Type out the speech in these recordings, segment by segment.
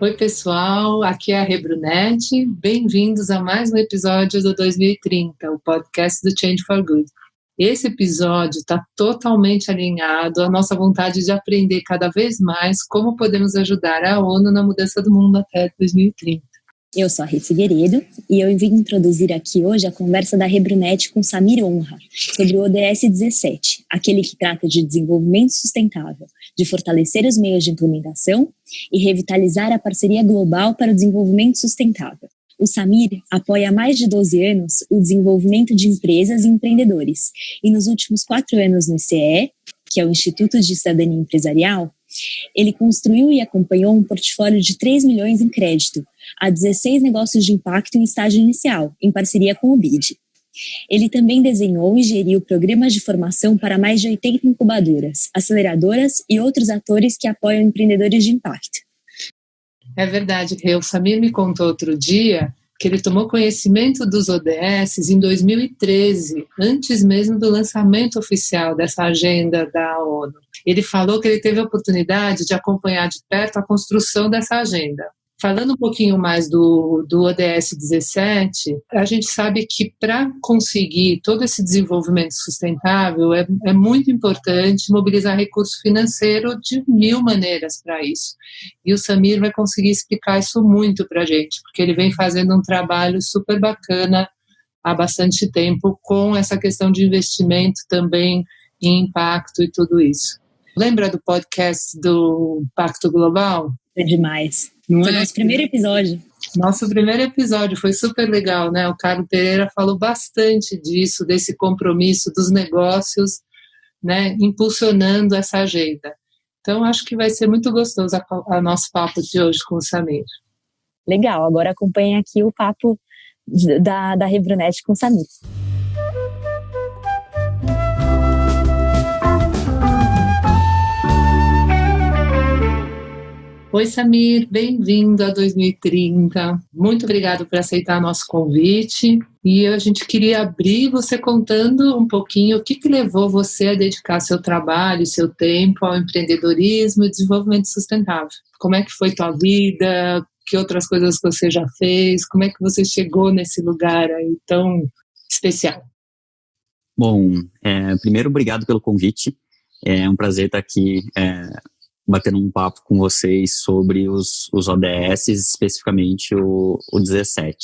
Oi, pessoal, aqui é a Rê Brunetti. Bem-vindos a mais um episódio do 2030, o podcast do Change for Good. Esse episódio está totalmente alinhado à nossa vontade de aprender cada vez mais como podemos ajudar a ONU na mudança do mundo até 2030. Eu sou a Rê Figueiredo e eu vim introduzir aqui hoje a conversa da Rê Brunetti com Samir Honra sobre o ODS 17, aquele que trata de desenvolvimento sustentável, de fortalecer os meios de implementação e revitalizar a parceria global para o desenvolvimento sustentável. O Samir apoia há mais de 12 anos o desenvolvimento de empresas e empreendedores e nos últimos 4 anos no ICE, que é o Instituto de Cidadania Empresarial, ele construiu e acompanhou um portfólio de 3 milhões em crédito a 16 negócios de impacto em estágio inicial, em parceria com o BID. Ele também desenhou e geriu programas de formação para mais de 80 incubadoras, aceleradoras e outros atores que apoiam empreendedores de impacto. É verdade, o Samir me contou outro dia que ele tomou conhecimento dos ODS em 2013, antes mesmo do lançamento oficial dessa agenda da ONU. Ele falou que ele teve a oportunidade de acompanhar de perto a construção dessa agenda. Falando um pouquinho mais do ODS 17, a gente sabe que para conseguir todo esse desenvolvimento sustentável é muito importante mobilizar recurso financeiro de 1000 maneiras para isso. E o Samir vai conseguir explicar isso muito para a gente, porque ele vem fazendo um trabalho super bacana há bastante tempo com essa questão de investimento também em impacto e tudo isso. Lembra do podcast do Pacto Global? É demais. Não foi é? Nosso primeiro episódio. Nosso primeiro episódio foi super legal, né? O Carlos Pereira falou bastante disso, desse compromisso dos negócios, né? Impulsionando essa agenda. Então, acho que vai ser muito gostoso a nosso papo de hoje com o Samir. Legal, agora acompanhem aqui o papo da Rê Brunetti com o Samir. Oi, Samir, bem-vindo a 2030. Muito obrigado por aceitar nosso convite. E a gente queria abrir você contando um pouquinho o que levou você a dedicar seu trabalho, seu tempo ao empreendedorismo e desenvolvimento sustentável. Como é que foi tua vida? Que outras coisas você já fez? Como é que você chegou nesse lugar aí tão especial? Bom, primeiro, obrigado pelo convite. É um prazer estar aqui batendo um papo com vocês sobre os ODS, especificamente o 17.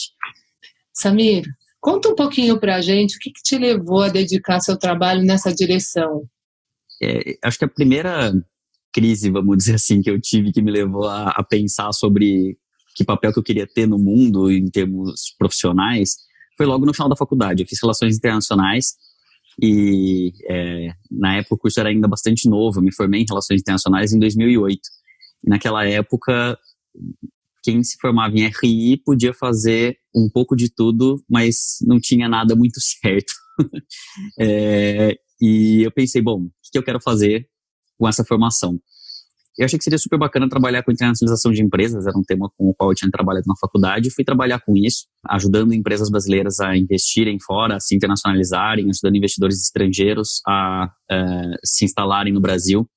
Samir, conta um pouquinho para a gente o que te levou a dedicar seu trabalho nessa direção. Acho que a primeira crise, vamos dizer assim, que eu tive que me levou a pensar sobre que papel que eu queria ter no mundo em termos profissionais foi logo no final da faculdade. Eu fiz Relações Internacionais e na época o curso era ainda bastante novo. Eu me formei em Relações Internacionais em 2008. E naquela época, quem se formava em RI podia fazer um pouco de tudo, mas não tinha nada muito certo. E eu pensei, bom, o que eu quero fazer com essa formação? Eu achei que seria super bacana trabalhar com internacionalização de empresas, era um tema com o qual eu tinha trabalhado na faculdade, e fui trabalhar com isso, ajudando empresas brasileiras a investirem fora, a se internacionalizarem, ajudando investidores estrangeiros a se instalarem no Brasil.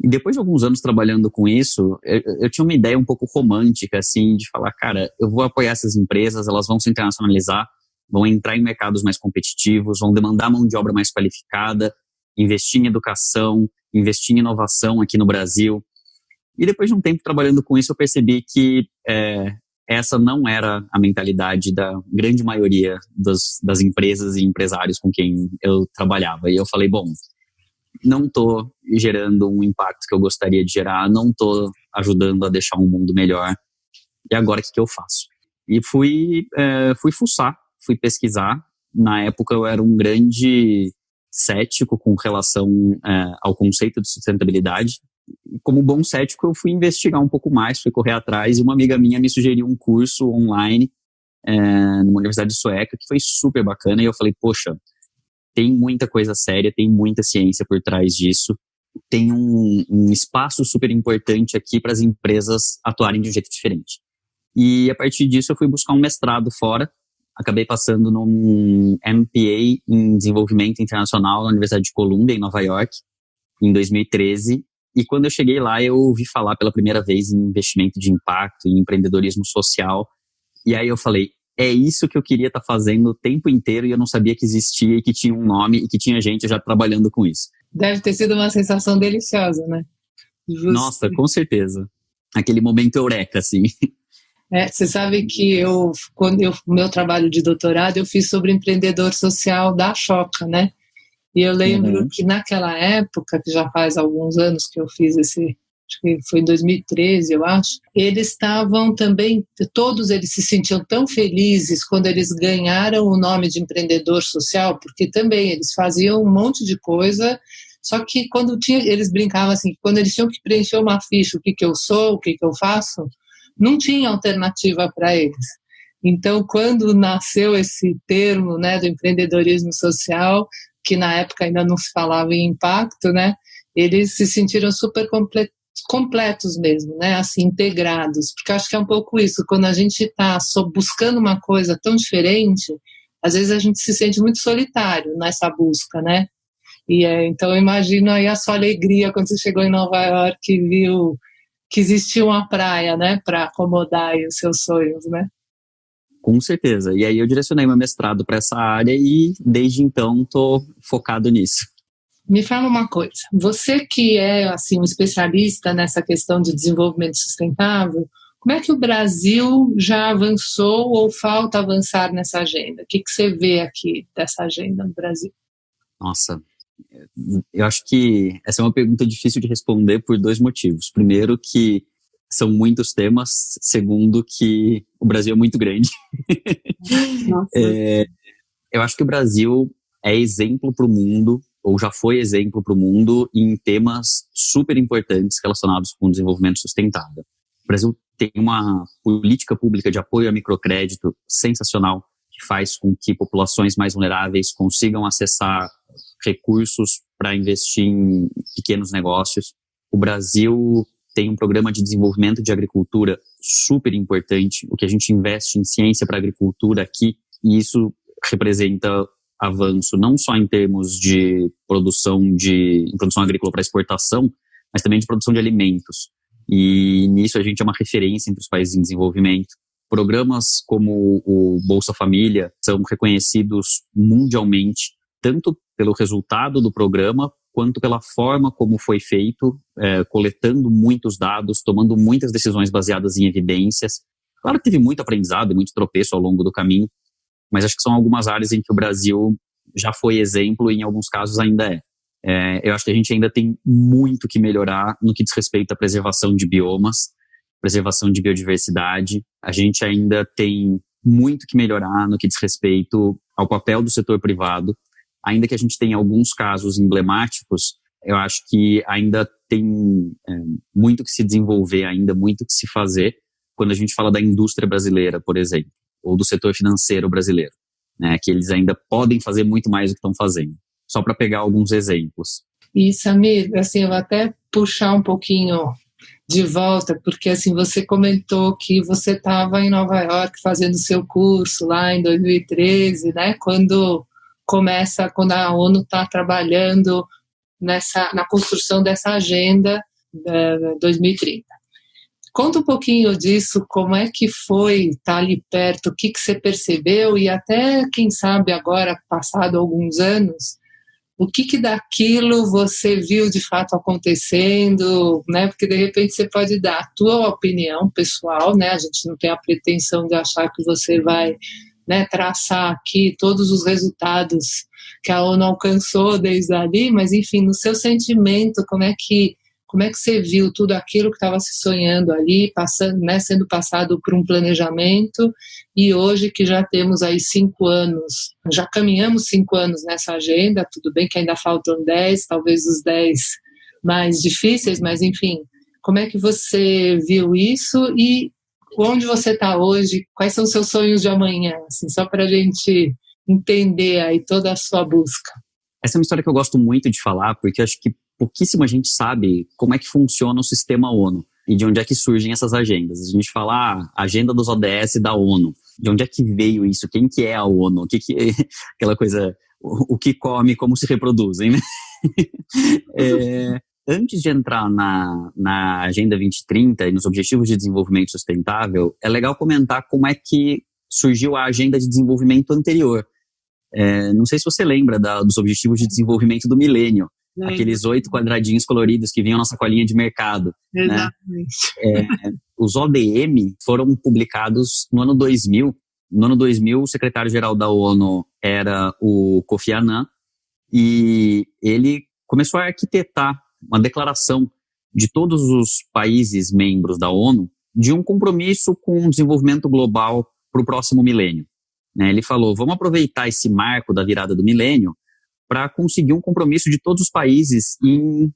E depois de alguns anos trabalhando com isso, eu tinha uma ideia um pouco romântica, assim, de falar, cara, eu vou apoiar essas empresas, elas vão se internacionalizar, vão entrar em mercados mais competitivos, vão demandar mão de obra mais qualificada, investir em educação, investir em inovação aqui no Brasil. E depois de um tempo trabalhando com isso, eu percebi que essa não era a mentalidade da grande maioria das empresas e empresários com quem eu trabalhava. E eu falei, bom, não estou gerando um impacto que eu gostaria de gerar, não estou ajudando a deixar um mundo melhor. E agora o que eu faço? E fui fuçar, fui pesquisar. Na época eu era um grande cético com relação ao conceito de sustentabilidade. Como bom cético, eu fui investigar um pouco mais, fui correr atrás, e uma amiga minha me sugeriu um curso online numa universidade sueca, que foi super bacana, e eu falei, poxa, tem muita coisa séria, tem muita ciência por trás disso, tem um espaço super importante aqui para as empresas atuarem de um jeito diferente. E a partir disso eu fui buscar um mestrado fora, acabei passando num MPA em Desenvolvimento Internacional na Universidade de Columbia, em Nova York, em 2013, E quando eu cheguei lá, eu ouvi falar pela primeira vez em investimento de impacto, em empreendedorismo social. E aí eu falei, é isso que eu queria estar fazendo o tempo inteiro e eu não sabia que existia e que tinha um nome e que tinha gente já trabalhando com isso. Deve ter sido uma sensação deliciosa, né? Nossa, com certeza. Aquele momento eureka, assim. Você sabe que meu trabalho de doutorado, eu fiz sobre empreendedor social da Choca, né? E eu lembro que naquela época, que já faz alguns anos que eu fiz acho que foi em 2013, eu acho, eles estavam também, todos eles se sentiam tão felizes quando eles ganharam o nome de empreendedor social, porque também eles faziam um monte de coisa, só que eles brincavam assim, quando eles tinham que preencher uma ficha, o que eu sou, o que eu faço, não tinha alternativa para eles. Então, quando nasceu esse termo, né, do empreendedorismo social, que na época ainda não se falava em impacto, né, eles se sentiram super completos mesmo, né, assim, integrados, porque acho que é um pouco isso, quando a gente está buscando uma coisa tão diferente, às vezes a gente se sente muito solitário nessa busca, né, então eu imagino aí a sua alegria quando você chegou em Nova York e viu que existia uma praia, né, para acomodar aí os seus sonhos, né? Com certeza. E aí eu direcionei meu mestrado para essa área e desde então estou focado nisso. Me fala uma coisa, você que é assim, um especialista nessa questão de desenvolvimento sustentável, como é que o Brasil já avançou ou falta avançar nessa agenda? O que você vê aqui dessa agenda no Brasil? Nossa, eu acho que essa é uma pergunta difícil de responder por dois motivos. Primeiro, que são muitos temas. Segundo, que o Brasil é muito grande. Eu acho que o Brasil é exemplo para o mundo, ou já foi exemplo para o mundo, em temas super importantes relacionados com o desenvolvimento sustentável. O Brasil tem uma política pública de apoio a microcrédito sensacional, que faz com que populações mais vulneráveis consigam acessar recursos para investir em pequenos negócios. O Brasil tem um programa de desenvolvimento de agricultura super importante, o que a gente investe em ciência para a agricultura aqui, e isso representa avanço não só em termos de produção agrícola para exportação, mas também de produção de alimentos. E nisso a gente é uma referência entre os países em desenvolvimento. Programas como o Bolsa Família são reconhecidos mundialmente, tanto pelo resultado do programa, quanto pela forma como foi feito, coletando muitos dados, tomando muitas decisões baseadas em evidências. Claro que teve muito aprendizado e muito tropeço ao longo do caminho, mas acho que são algumas áreas em que o Brasil já foi exemplo e em alguns casos ainda é. Eu acho que a gente ainda tem muito que melhorar no que diz respeito à preservação de biomas, preservação de biodiversidade. A gente ainda tem muito que melhorar no que diz respeito ao papel do setor privado. Ainda que a gente tenha alguns casos emblemáticos, eu acho que ainda tem muito que se desenvolver, ainda muito que se fazer quando a gente fala da indústria brasileira, por exemplo, ou do setor financeiro brasileiro, né, que eles ainda podem fazer muito mais do que estão fazendo. Só para pegar alguns exemplos. E, Samir, assim, eu vou até puxar um pouquinho de volta, porque assim, você comentou que você estava em Nova York fazendo seu curso lá em 2013, né, quando a ONU está trabalhando na construção dessa agenda 2030. Conta um pouquinho disso, como é que foi estar ali perto, o que você percebeu e até, quem sabe agora, passado alguns anos, o que daquilo você viu de fato acontecendo, né? Porque de repente você pode dar a tua opinião pessoal, né? A gente não tem a pretensão de achar que você vai, né, traçar aqui todos os resultados que a ONU alcançou desde ali, mas enfim, no seu sentimento, como é que você viu tudo aquilo que estava se sonhando ali, passando, né, sendo passado por um planejamento, e hoje que já temos aí 5 anos, já caminhamos 5 anos nessa agenda, tudo bem que ainda faltam 10, talvez os 10 mais difíceis, mas enfim, como é que você viu isso e onde você está hoje, quais são os seus sonhos de amanhã, assim, só para a gente entender aí toda a sua busca. Essa é uma história que eu gosto muito de falar, porque acho que pouquíssima gente sabe como é que funciona o sistema ONU e de onde é que surgem essas agendas. A gente fala a agenda dos ODS da ONU, de onde é que veio isso, quem que é a ONU, aquela coisa, o que come, como se reproduzem, né? antes de entrar na Agenda 2030 e nos Objetivos de Desenvolvimento Sustentável, é legal comentar como é que surgiu a Agenda de Desenvolvimento anterior. Não sei se você lembra dos Objetivos de Desenvolvimento do Milênio, aqueles 8 quadradinhos coloridos que vinham na sacolinha de mercado. Exatamente. Né? Os ODM foram publicados no ano 2000. No ano 2000, o secretário-geral da ONU era o Kofi Annan, e ele começou a arquitetar uma declaração de todos os países membros da ONU de um compromisso com o desenvolvimento global para o próximo milênio. Ele falou, vamos aproveitar esse marco da virada do milênio para conseguir um compromisso de todos os países em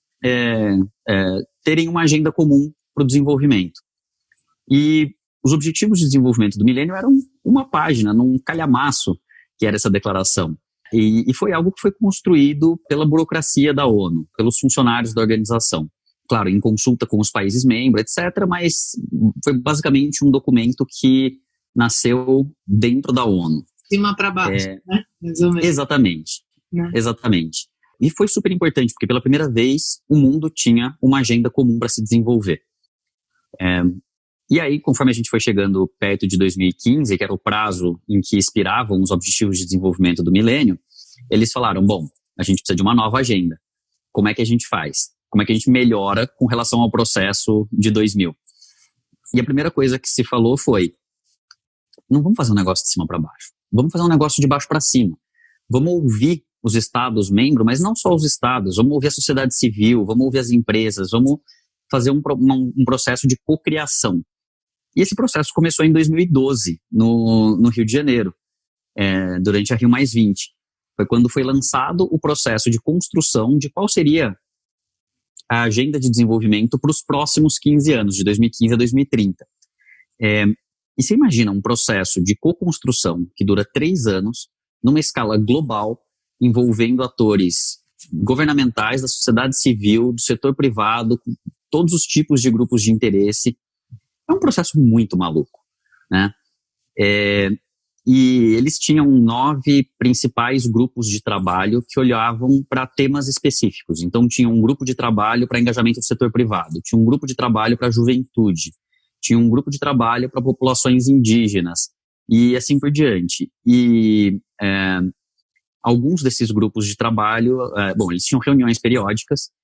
terem uma agenda comum para o desenvolvimento. E os Objetivos de Desenvolvimento do Milênio eram uma página, num calhamaço, que era essa declaração. E foi algo que foi construído pela burocracia da ONU, pelos funcionários da organização. Claro, em consulta com os países membros, etc., mas foi basicamente um documento que nasceu dentro da ONU. Cima para baixo, né? Mais ou menos. Exatamente, né? Exatamente. E foi super importante, porque pela primeira vez o mundo tinha uma agenda comum para se desenvolver. E aí, conforme a gente foi chegando perto de 2015, que era o prazo em que expiravam os Objetivos de Desenvolvimento do Milênio, eles falaram, bom, a gente precisa de uma nova agenda. Como é que a gente faz? Como é que a gente melhora com relação ao processo de 2000? E a primeira coisa que se falou foi, não vamos fazer um negócio de cima para baixo, vamos fazer um negócio de baixo para cima. Vamos ouvir os estados membros, mas não só os estados, vamos ouvir a sociedade civil, vamos ouvir as empresas, vamos fazer um processo de cocriação. E esse processo começou em 2012, no Rio de Janeiro, durante a Rio+20. Foi quando foi lançado o processo de construção de qual seria a agenda de desenvolvimento para os próximos 15 anos, de 2015 a 2030. E você imagina um processo de co-construção que dura 3 anos, numa escala global, envolvendo atores governamentais, da sociedade civil, do setor privado, todos os tipos de grupos de interesse. É um processo muito maluco, né? E eles tinham 9 principais grupos de trabalho que olhavam para temas específicos. Então, tinha um grupo de trabalho para engajamento do setor privado, tinha um grupo de trabalho para a juventude, tinha um grupo de trabalho para populações indígenas, e assim por diante. E alguns desses grupos de trabalho, eles tinham reuniões periódicas.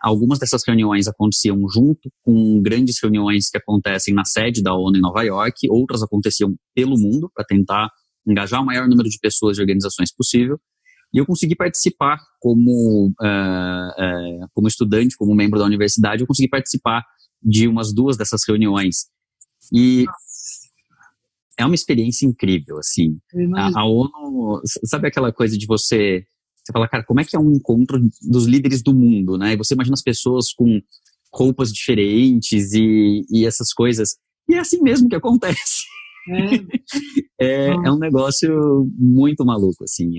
Algumas dessas reuniões aconteciam junto com grandes reuniões que acontecem na sede da ONU em Nova York, outras aconteciam pelo mundo para tentar engajar o maior número de pessoas e organizações possível, e eu consegui participar como estudante, como membro da universidade, eu consegui participar de umas 2 dessas reuniões, e é uma experiência incrível, assim. A ONU, sabe aquela coisa de você fala, cara, como é que é um encontro dos líderes do mundo, né? E você imagina as pessoas com roupas diferentes e essas coisas. E é assim mesmo que acontece. É um negócio muito maluco, assim.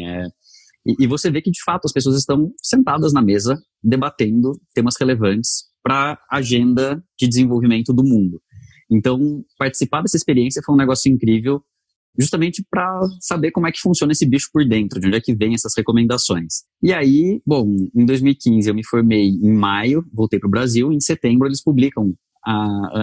E você vê que, de fato, as pessoas estão sentadas na mesa, debatendo temas relevantes para a agenda de desenvolvimento do mundo. Então, participar dessa experiência foi um negócio incrível, justamente para saber como é que funciona esse bicho por dentro, de onde é que vem essas recomendações. E aí, bom, em 2015 eu me formei em maio, voltei para o Brasil, em setembro eles publicam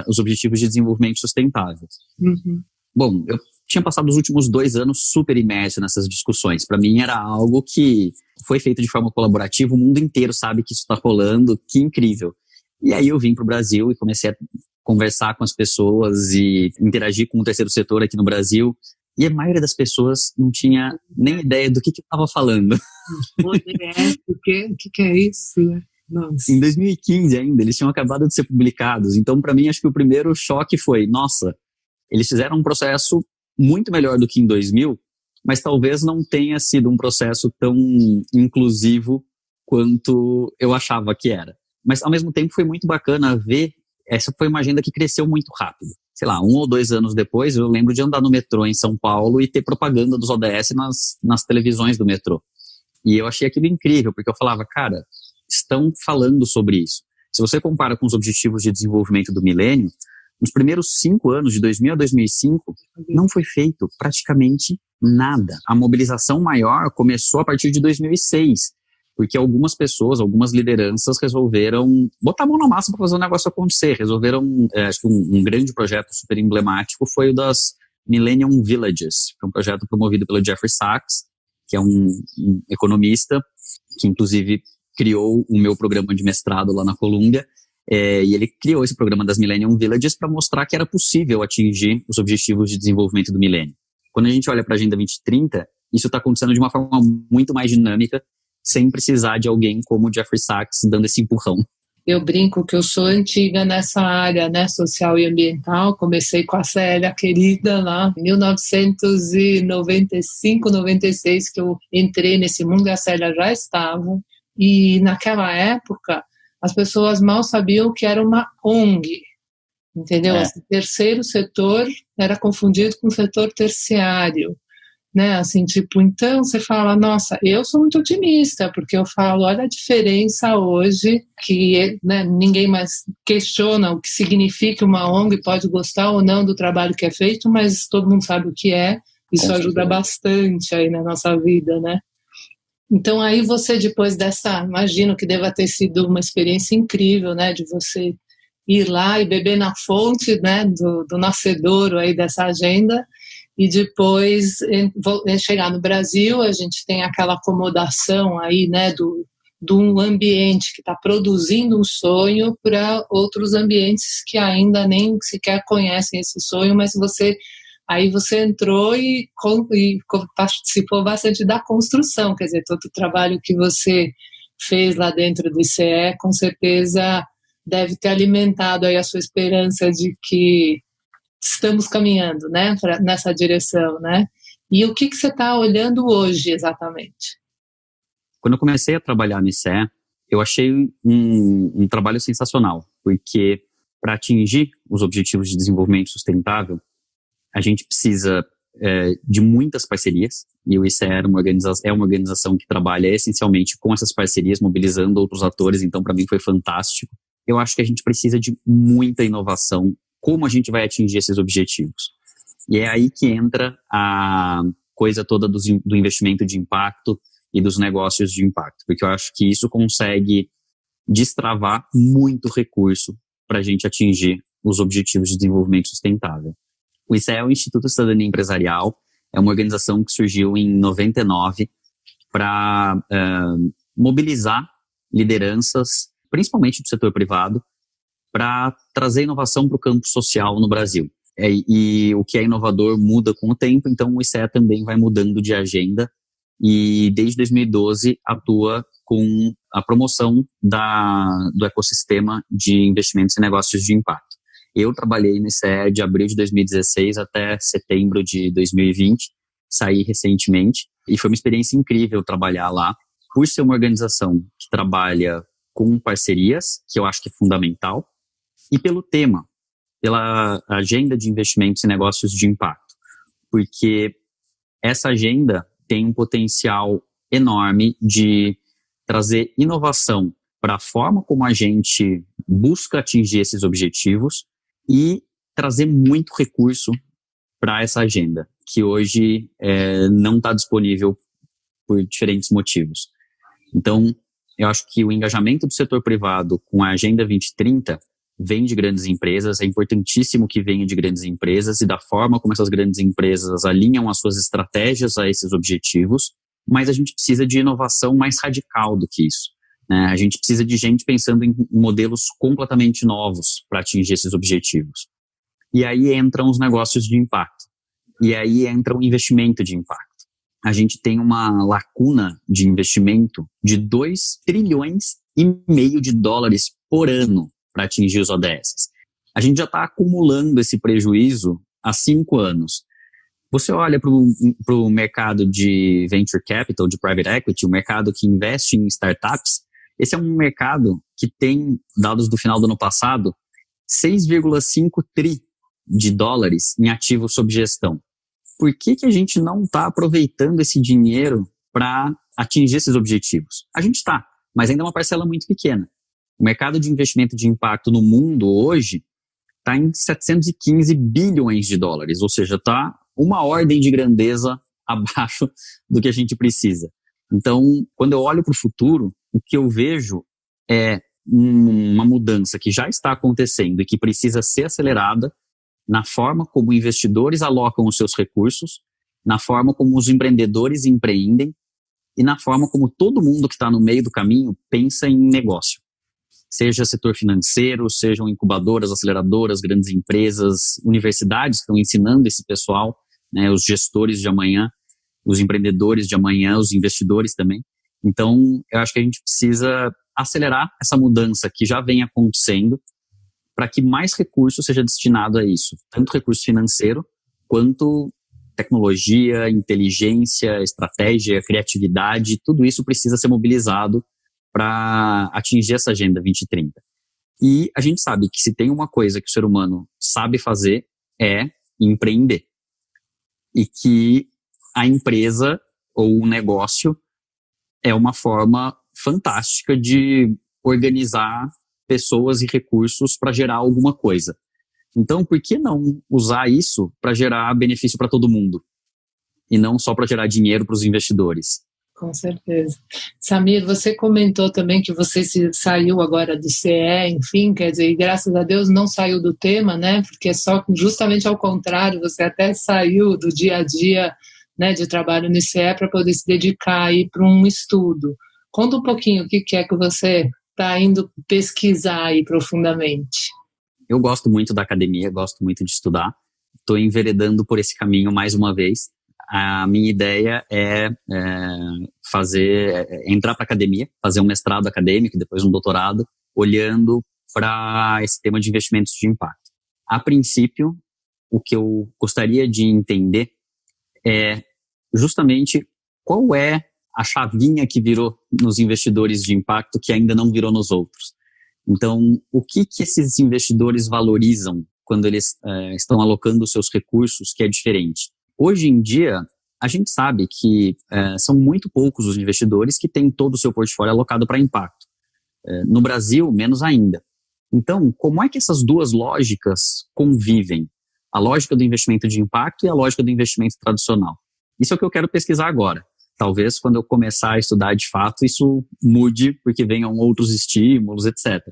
os Objetivos de Desenvolvimento Sustentável. Uhum. Bom, eu tinha passado os últimos 2 anos super imerso nessas discussões. Para mim era algo que foi feito de forma colaborativa, o mundo inteiro sabe que isso está rolando, que incrível. E aí eu vim para o Brasil e comecei a conversar com as pessoas e interagir com o terceiro setor aqui no Brasil. E a maioria das pessoas não tinha nem ideia do que eu estava falando. O que é isso? Nossa. Em 2015 ainda, eles tinham acabado de ser publicados. Então, para mim, acho que o primeiro choque foi, nossa, eles fizeram um processo muito melhor do que em 2000, mas talvez não tenha sido um processo tão inclusivo quanto eu achava que era. Mas, ao mesmo tempo, foi muito bacana ver. Essa foi uma agenda que cresceu muito rápido. Sei lá, 1 ou 2 anos depois, eu lembro de andar no metrô em São Paulo e ter propaganda dos ODS nas televisões do metrô. E eu achei aquilo incrível, porque eu falava, cara, estão falando sobre isso. Se você compara com os Objetivos de Desenvolvimento do Milênio, nos primeiros 5 anos, de 2000 a 2005, não foi feito praticamente nada. A mobilização maior começou a partir de 2006. porque algumas pessoas, algumas lideranças resolveram botar a mão na massa para fazer o negócio acontecer. Resolveram, acho que um grande projeto super emblemático foi o das Millennium Villages, que é um projeto promovido pelo Jeffrey Sachs, que é um economista, que inclusive criou o meu programa de mestrado lá na Columbia, e ele criou esse programa das Millennium Villages para mostrar que era possível atingir os objetivos de desenvolvimento do milênio. Quando a gente olha para a Agenda 2030, isso está acontecendo de uma forma muito mais dinâmica, sem precisar de alguém como o Jeffrey Sachs dando esse empurrão. Eu brinco que eu sou antiga nessa área, né, social e ambiental. Comecei com a Célia querida lá em 1995, 96, que eu entrei nesse mundo e a Célia já estava. E naquela época, as pessoas mal sabiam o que era uma ONG, entendeu? O terceiro setor era confundido com o setor terciário. Né, assim, tipo, então você fala, nossa, eu sou muito otimista, porque eu falo, olha a diferença hoje, que né, ninguém mais questiona o que significa uma ONG, pode gostar ou não do trabalho que é feito, mas todo mundo sabe o que é, isso ajuda bastante aí na nossa vida, né? Então aí você, depois dessa, imagino que deva ter sido uma experiência incrível, né, de você ir lá e beber na fonte, né, do nascedouro aí dessa agenda. E depois chegar no Brasil, a gente tem aquela acomodação aí, né, de um ambiente que está produzindo um sonho para outros ambientes que ainda nem sequer conhecem esse sonho, mas você entrou e participou bastante da construção, quer dizer, todo o trabalho que você fez lá dentro do ICE, com certeza deve ter alimentado aí a sua esperança de que estamos caminhando, né, nessa direção, né? E o que você está olhando hoje, exatamente? Quando eu comecei a trabalhar no ICE, eu achei um trabalho sensacional, porque para atingir os objetivos de desenvolvimento sustentável, a gente precisa de muitas parcerias, e o ICE é uma organização que trabalha essencialmente com essas parcerias, mobilizando outros atores, então para mim foi fantástico. Eu acho que a gente precisa de muita inovação, como a gente vai atingir esses objetivos. E é aí que entra a coisa toda do investimento de impacto e dos negócios de impacto, porque eu acho que isso consegue destravar muito recurso para a gente atingir os objetivos de desenvolvimento sustentável. O ICE é o Instituto Cidadania Empresarial, é uma organização que surgiu em 99 para mobilizar lideranças, principalmente do setor privado, para trazer inovação para o campo social no Brasil. E o que é inovador muda com o tempo, então o ICE também vai mudando de agenda e desde 2012 atua com a promoção do ecossistema de investimentos e negócios de impacto. Eu trabalhei no ICE de abril de 2016 até setembro de 2020, saí recentemente e foi uma experiência incrível trabalhar lá, por ser uma organização que trabalha com parcerias, que eu acho que é fundamental, e pelo tema, pela agenda de investimentos e negócios de impacto, porque essa agenda tem um potencial enorme de trazer inovação para a forma como a gente busca atingir esses objetivos e trazer muito recurso para essa agenda, que hoje não está disponível por diferentes motivos. Então, eu acho que o engajamento do setor privado com a Agenda 2030 vem de grandes empresas, é importantíssimo que venha de grandes empresas e da forma como essas grandes empresas alinham as suas estratégias a esses objetivos, mas a gente precisa de inovação mais radical do que isso, né? A gente precisa de gente pensando em modelos completamente novos para atingir esses objetivos. E aí entram os negócios de impacto, e aí entra o investimento de impacto. A gente tem uma lacuna de investimento de 2,5 trilhões de dólares por ano para atingir os ODS. A gente já está acumulando esse prejuízo há 5 anos. Você olha para o mercado de venture capital, de private equity, o mercado que investe em startups, esse é um mercado que tem, dados do final do ano passado, 6,5 tri de dólares em ativos sob gestão. Por que a gente não está aproveitando esse dinheiro para atingir esses objetivos? A gente está, mas ainda é uma parcela muito pequena. O mercado de investimento de impacto no mundo hoje está em 715 bilhões de dólares, ou seja, está uma ordem de grandeza abaixo do que a gente precisa. Então, quando eu olho para o futuro, o que eu vejo é uma mudança que já está acontecendo e que precisa ser acelerada na forma como investidores alocam os seus recursos, na forma como os empreendedores empreendem e na forma como todo mundo que está no meio do caminho pensa em negócio. Seja setor financeiro, sejam incubadoras, aceleradoras, grandes empresas, universidades que estão ensinando esse pessoal, né, os gestores de amanhã, os empreendedores de amanhã, os investidores também. Então, eu acho que a gente precisa acelerar essa mudança que já vem acontecendo para que mais recurso seja destinado a isso, tanto recurso financeiro quanto tecnologia, inteligência, estratégia, criatividade, tudo isso precisa ser mobilizado para atingir essa Agenda 2030. E a gente sabe que se tem uma coisa que o ser humano sabe fazer é empreender. E que a empresa ou o negócio é uma forma fantástica de organizar pessoas e recursos para gerar alguma coisa. Então, por que não usar isso para gerar benefício para todo mundo? E não só para gerar dinheiro para os investidores? Com certeza. Samir, você comentou também que você saiu agora do CE, enfim, quer dizer, e graças a Deus não saiu do tema, né? Porque só justamente ao contrário, você até saiu do dia a dia, né, de trabalho no CE para poder se dedicar aí para um estudo. Conta um pouquinho o que é que você está indo pesquisar aí profundamente. Eu gosto muito da academia, gosto muito de estudar. Estou enveredando por esse caminho mais uma vez. A minha ideia é entrar para a academia, fazer um mestrado acadêmico, depois um doutorado, olhando para esse tema de investimentos de impacto. A princípio, o que eu gostaria de entender é justamente qual é a chavinha que virou nos investidores de impacto que ainda não virou nos outros. Então, o que esses investidores valorizam quando eles estão alocando os seus recursos que é diferente? Hoje em dia, a gente sabe que são muito poucos os investidores que têm todo o seu portfólio alocado para impacto. No Brasil, menos ainda. Então, como é que essas duas lógicas convivem? A lógica do investimento de impacto e a lógica do investimento tradicional. Isso é o que eu quero pesquisar agora. Talvez, quando eu começar a estudar de fato, isso mude, porque venham outros estímulos, etc.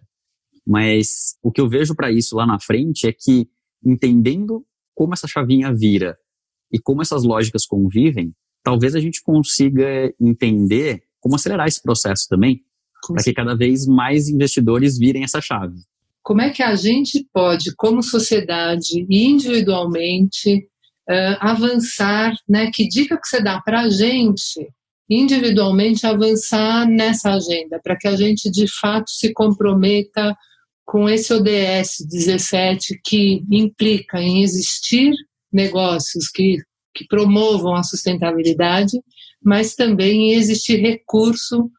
Mas o que eu vejo para isso lá na frente é que, entendendo como essa chavinha vira e como essas lógicas convivem, talvez a gente consiga entender como acelerar esse processo também, para que cada vez mais investidores virem essa chave. Como é que a gente pode, como sociedade e individualmente, avançar, né? Que dica que você dá para a gente, individualmente, avançar nessa agenda, para que a gente, de fato, se comprometa com esse ODS 17, que implica em existir negócios que promovam a sustentabilidade, mas também em existir recurso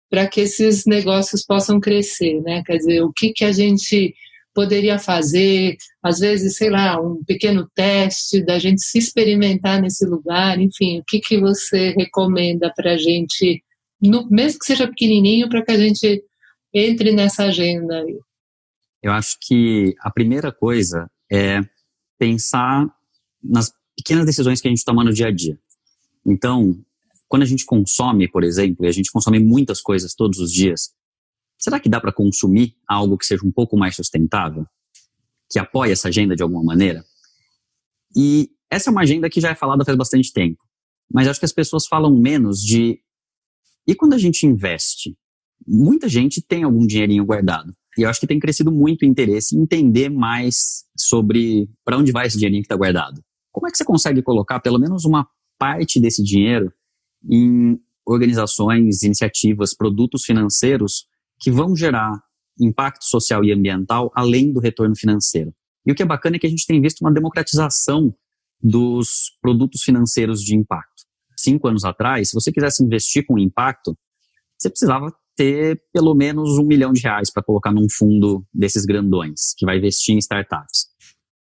para que esses negócios possam crescer, né? Quer dizer, o que a gente poderia fazer, às vezes, sei lá, um pequeno teste da gente se experimentar nesse lugar, enfim, o que você recomenda para a gente, mesmo que seja pequenininho, para que a gente entre nessa agenda aí? Eu acho que a primeira coisa é pensar nas pequenas decisões que a gente toma no dia a dia. Então, quando a gente consome, por exemplo, e a gente consome muitas coisas todos os dias, será que dá para consumir algo que seja um pouco mais sustentável? Que apoie essa agenda de alguma maneira? E essa é uma agenda que já é falada faz bastante tempo. Mas acho que as pessoas falam menos de... E quando a gente investe? Muita gente tem algum dinheirinho guardado. E eu acho que tem crescido muito o interesse em entender mais sobre para onde vai esse dinheirinho que está guardado. Como é que você consegue colocar pelo menos uma parte desse dinheiro em organizações, iniciativas, produtos financeiros que vão gerar impacto social e ambiental além do retorno financeiro? E o que é bacana é que a gente tem visto uma democratização dos produtos financeiros de impacto. 5 anos atrás, se você quisesse investir com impacto, você precisava ter pelo menos R$1 milhão para colocar num fundo desses grandões, que vai investir em startups.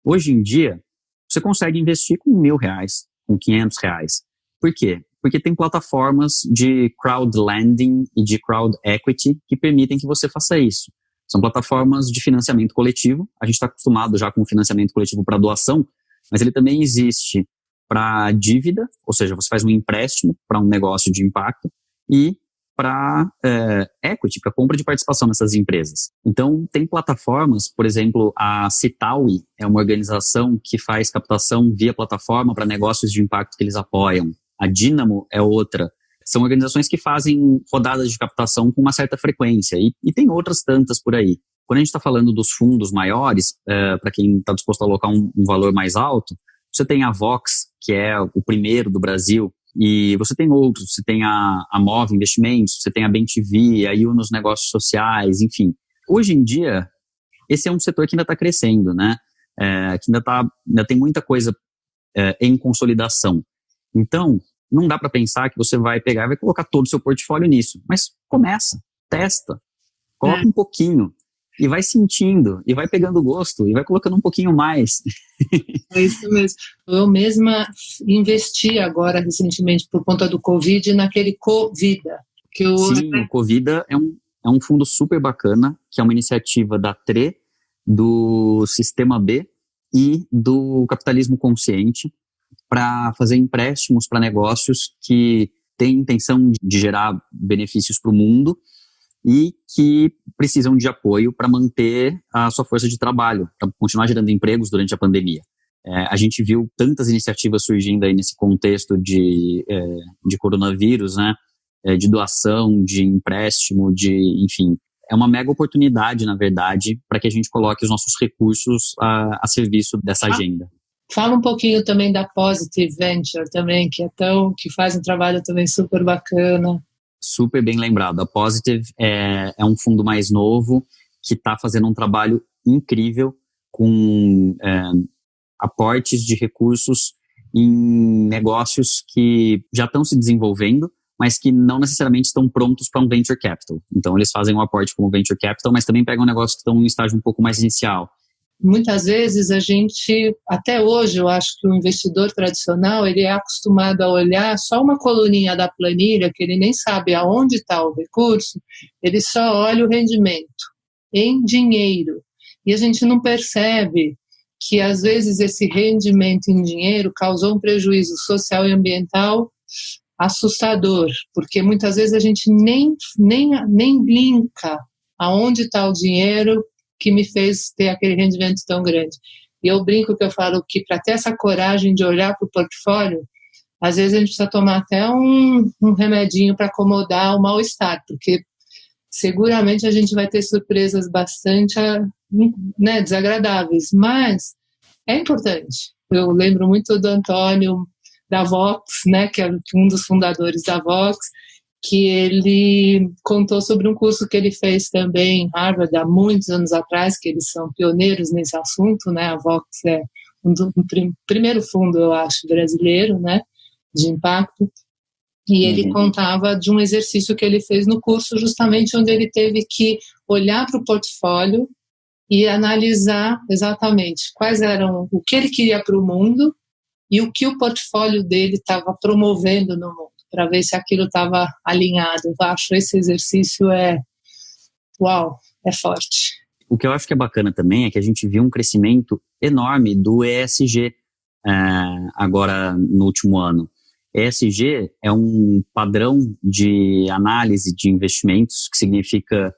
Hoje em dia, você consegue investir com R$1.000, com R$500. Por quê? Porque tem plataformas de crowdlending e de crowd equity que permitem que você faça isso. São plataformas de financiamento coletivo. A gente está acostumado já com o financiamento coletivo para doação, mas ele também existe para dívida, ou seja, você faz um empréstimo para um negócio de impacto, e para equity, para compra de participação nessas empresas. Então, tem plataformas, por exemplo, a Citaui é uma organização que faz captação via plataforma para negócios de impacto que eles apoiam. A Dynamo é outra. São organizações que fazem rodadas de captação com uma certa frequência e tem outras tantas por aí. Quando a gente está falando dos fundos maiores, para quem está disposto a alocar um valor mais alto, você tem a Vox, que é o primeiro do Brasil, e você tem outros, você tem a Move Investimentos, você tem a BenTV, a Unos Negócios Sociais, enfim. Hoje em dia, esse é um setor que ainda está crescendo, né? Que ainda tem muita coisa em consolidação. Então, não dá para pensar que você vai pegar e vai colocar todo o seu portfólio nisso, mas começa, testa, coloca um pouquinho, e vai sentindo, e vai pegando gosto, e vai colocando um pouquinho mais. É isso mesmo. Eu mesma investi agora, recentemente, por conta do Covid, naquele Covida. Sim, o Covida é um fundo super bacana, que é uma iniciativa da TRE, do Sistema B e do Capitalismo Consciente, para fazer empréstimos para negócios que têm intenção de gerar benefícios para o mundo, e que precisam de apoio para manter a sua força de trabalho, para continuar gerando empregos durante a pandemia. A gente viu tantas iniciativas surgindo aí nesse contexto de coronavírus, né? De doação, de empréstimo, enfim. É uma mega oportunidade, na verdade, para que a gente coloque os nossos recursos a serviço dessa agenda. Fala um pouquinho também da Positive Venture também, que faz um trabalho também super bacana. Super bem lembrado. A Positive é um fundo mais novo que está fazendo um trabalho incrível com aportes de recursos em negócios que já estão se desenvolvendo, mas que não necessariamente estão prontos para um venture capital. Então, eles fazem um aporte como venture capital, mas também pegam negócios que estão em um estágio um pouco mais inicial. Muitas vezes a gente, até hoje, eu acho que o investidor tradicional, ele é acostumado a olhar só uma coluninha da planilha, que ele nem sabe aonde está o recurso, ele só olha o rendimento em dinheiro. E a gente não percebe que, às vezes, esse rendimento em dinheiro causou um prejuízo social e ambiental assustador, porque muitas vezes a gente nem linka aonde está o dinheiro que me fez ter aquele rendimento tão grande. E eu brinco que eu falo que para ter essa coragem de olhar para o portfólio, às vezes a gente precisa tomar até um remedinho para acomodar o mal-estar, porque seguramente a gente vai ter surpresas bastante desagradáveis, mas é importante. Eu lembro muito do Antônio da Vox, né, que é um dos fundadores da Vox, que ele contou sobre um curso que ele fez também em Harvard há muitos anos atrás, que eles são pioneiros nesse assunto, né? A Vox é um primeiro fundo, eu acho, brasileiro, né, de impacto, e ele contava de um exercício que ele fez no curso, justamente onde ele teve que olhar para o portfólio e analisar exatamente quais eram, o que ele queria para o mundo e o que o portfólio dele estava promovendo no mundo, para ver se aquilo estava alinhado. Eu acho esse exercício é forte. O que eu acho que é bacana também é que a gente viu um crescimento enorme do ESG agora no último ano. ESG é um padrão de análise de investimentos, que significa,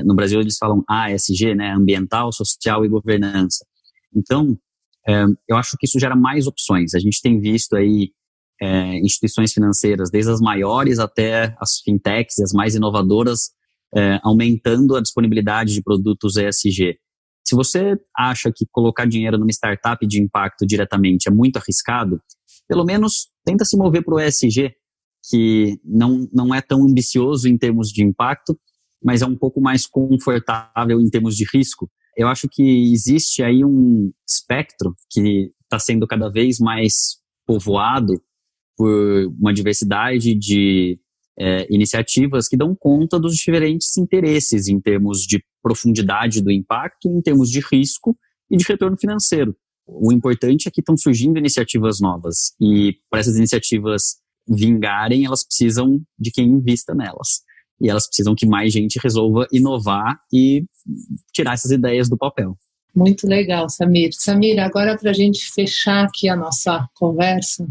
no Brasil eles falam ASG, né, ambiental, social e governança. Então, eu acho que isso gera mais opções. A gente tem visto aí instituições financeiras, desde as maiores até as fintechs, as mais inovadoras, aumentando a disponibilidade de produtos ESG. Se você acha que colocar dinheiro numa startup de impacto diretamente é muito arriscado, pelo menos tenta se mover para o ESG, que não é tão ambicioso em termos de impacto, mas é um pouco mais confortável em termos de risco. Eu acho que existe aí um espectro que está sendo cada vez mais povoado por uma diversidade de iniciativas que dão conta dos diferentes interesses em termos de profundidade do impacto, em termos de risco e de retorno financeiro. O importante é que estão surgindo iniciativas novas e para essas iniciativas vingarem, elas precisam de quem invista nelas. E elas precisam que mais gente resolva inovar e tirar essas ideias do papel. Muito legal, Samir. Samir, agora para a gente fechar aqui a nossa conversa,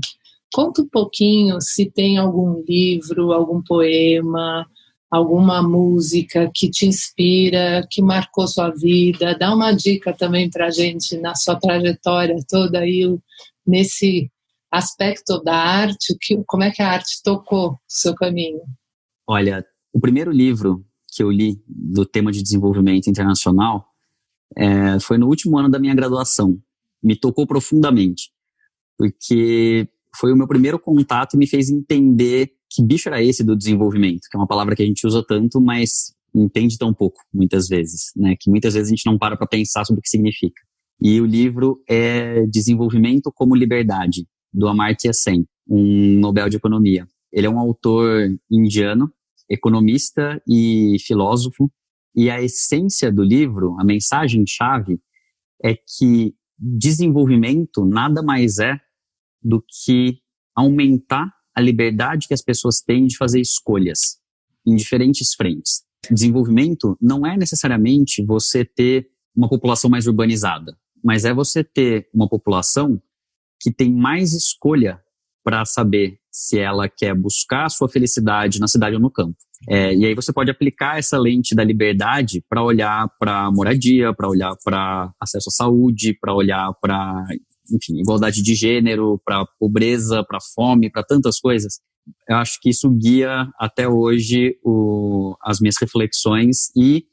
Conta um pouquinho se tem algum livro, algum poema, alguma música que te inspira, que marcou sua vida. Dá uma dica também para a gente na sua trajetória toda aí, nesse aspecto da arte, como é que a arte tocou o seu caminho? Olha, o primeiro livro que eu li do tema de desenvolvimento internacional foi no último ano da minha graduação. Me tocou profundamente, porque foi o meu primeiro contato e me fez entender que bicho era esse do desenvolvimento, que é uma palavra que a gente usa tanto, mas entende tão pouco, muitas vezes, né? Que muitas vezes a gente não para pensar sobre o que significa. E o livro é Desenvolvimento como Liberdade, do Amartya Sen, um Nobel de Economia. Ele é um autor indiano, economista e filósofo, e a essência do livro, a mensagem-chave, é que desenvolvimento nada mais é do que aumentar a liberdade que as pessoas têm de fazer escolhas em diferentes frentes. Desenvolvimento não é necessariamente você ter uma população mais urbanizada, mas é você ter uma população que tem mais escolha para saber se ela quer buscar a sua felicidade na cidade ou no campo. E aí você pode aplicar essa lente da liberdade para olhar para moradia, para olhar para acesso à saúde, para olhar para, enfim, igualdade de gênero, para pobreza, para fome, para tantas coisas. Eu acho que isso guia até hoje as minhas reflexões e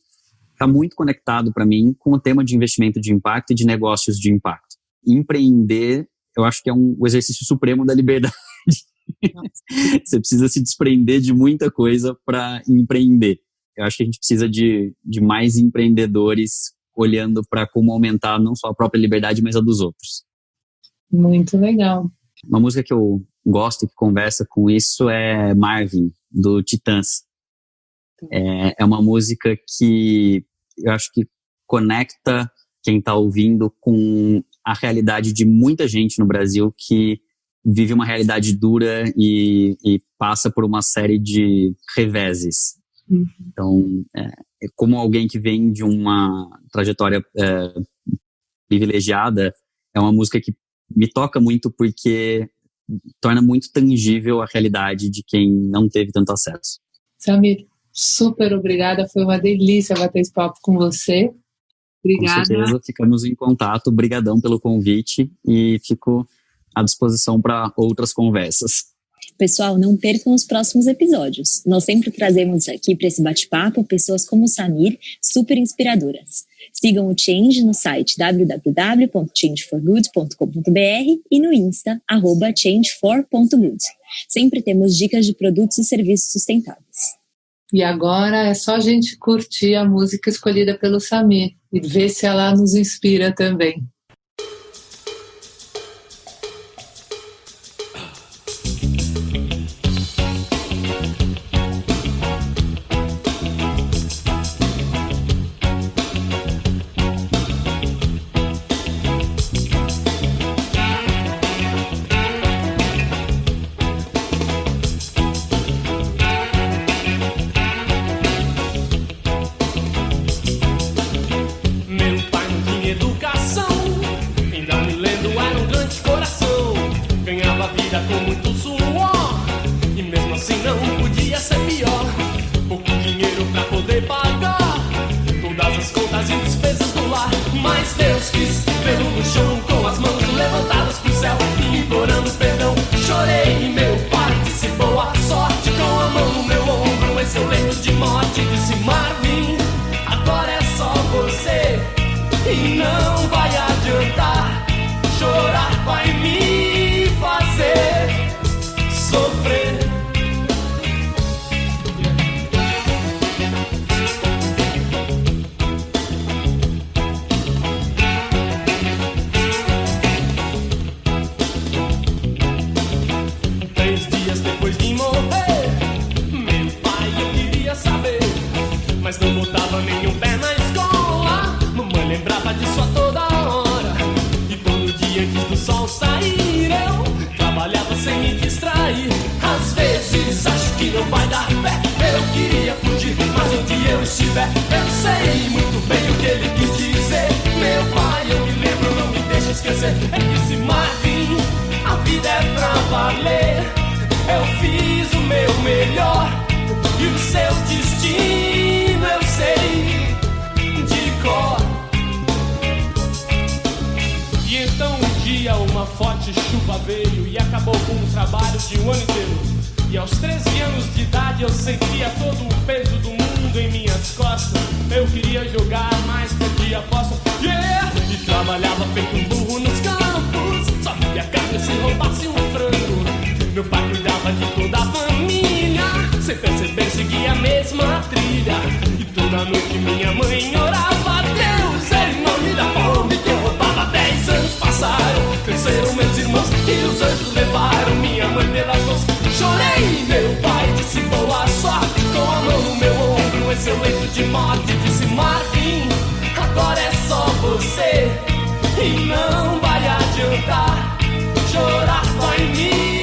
está muito conectado para mim com o tema de investimento de impacto e de negócios de impacto. Empreender, eu acho que é o exercício supremo da liberdade. Você precisa se desprender de muita coisa para empreender. Eu acho que a gente precisa de mais empreendedores olhando para como aumentar não só a própria liberdade, mas a dos outros. Muito legal. Uma música que eu gosto, que conversa com isso, é Marvin, do Titãs. É uma música que eu acho que conecta quem está ouvindo com a realidade de muita gente no Brasil que vive uma realidade dura e passa por uma série de reveses. Então, como alguém que vem de uma trajetória privilegiada, é uma música que me toca muito porque torna muito tangível a realidade de quem não teve tanto acesso. Samir, super obrigada, foi uma delícia bater esse papo com você. Obrigada. Com certeza, ficamos em contato, obrigadão pelo convite e fico à disposição para outras conversas. Pessoal, não percam os próximos episódios. Nós sempre trazemos aqui para esse bate-papo pessoas como o Samir, super inspiradoras. Sigam o Change no site www.changeforgood.com.br e no Insta, @changefor.good. Sempre temos dicas de produtos e serviços sustentáveis. E agora é só a gente curtir a música escolhida pelo Samir e ver se ela nos inspira também. É que se Marvin, a vida é pra valer. Eu fiz o meu melhor e o seu destino eu sei de cor. E então um dia uma forte chuva veio e acabou com o trabalho de um ano inteiro. E aos 13 anos de idade eu sentia todo o peso do mundo em minhas costas. Eu queria jogar, mas perdi a aposta. Yeah! E trabalhava feito um burro nos campos. Só via carne se roubasse um frango. Meu pai cuidava de toda a família. Sem perceber seguia a mesma trilha. E toda noite minha mãe orava a Deus em nome da fome que eu roubava. 10 anos passaram, cresceram meus irmãos e os anjos levaram minha mãe pelas mãos. Chorei, meu pai disse boa sorte, com a mão no meu ombro em seu leito de morte. Disse Marvin, agora é só você e não vai adiantar chorar, vai me